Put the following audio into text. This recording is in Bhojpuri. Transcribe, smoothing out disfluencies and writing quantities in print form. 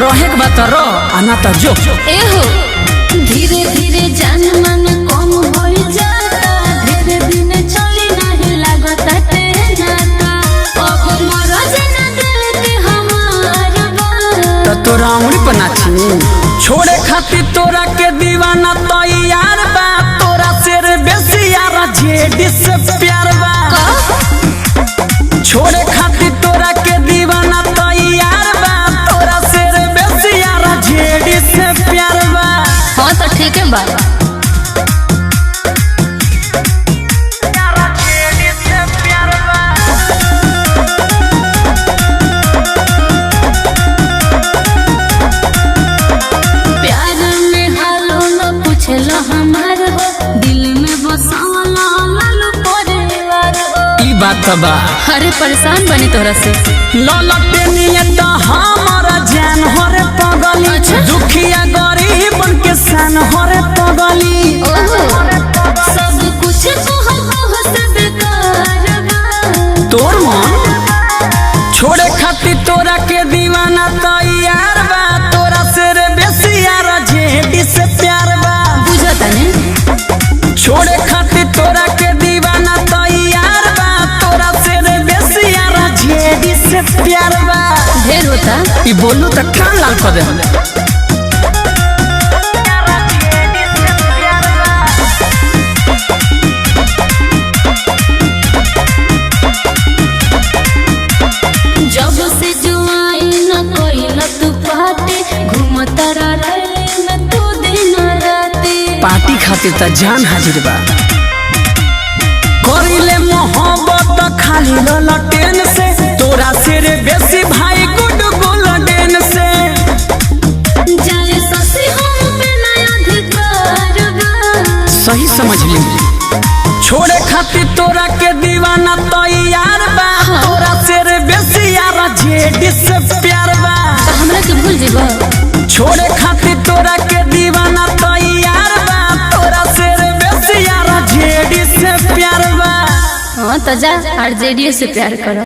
रहे के बात रो आना तो जो एहो धीरे धीरे जान मन कम हो जाता, धीरे दिन चली नहीं लागता नाता, अब मरो जना दिल के हमार बा। तो तोरा उंगली पर नाची छोड़े खातिर तोरा के दीवाना तैयार बा, तोरा शेर बेसी यार जेडी से प्यार बा। छोड़े खातिर तोरा के दीवाना तैयार बा, तोरा शेर बेसी यार जेडी से प्यार बा। हाँ तो ठीक है बा। बात बा अरे परेशान बनी तोरा से ललटे नियत हमारा जान हरे पगली। अच्छा? दुखिया गरीब के सन हरे पगली। सब कुछ तोर मन छोड़े खातिर तोरा के दीवाना तैयार बा, तोरा शेर बेसी यार जेडी से प्यार बा। बुझता नहीं छोड़े खातिर तोरा के दीवाना तैयार बा, तोरा शेर बेसी यार जेडी से प्यार बा। ढेर होता ई बोलू त कान लाल कर दे। जब से जुआई न कोइल तू पाटे, घूमता रहे में तू दिन राते। पार्टी खातिर त जान हाजिर बा, करिले मोहब्बत खाली ललटेन से, तोरा शेर बेसी भाई गुड गोल्डन से। जाए ससी हम पे नया अधिकार बा। सही समझ ली छोड़े खातिर तोरा के दीवाना तैयार बा, तोरा शेर बेसी यार जेडी से प्यार बा। तो हमरा के भूल जेबा। छोड़े खातिर तोरा के दीवाना तैयार बा, तोरा शेर बेसी यार जेडी से प्यार बा। हाँ तो जा आरजेडी से प्यार करो।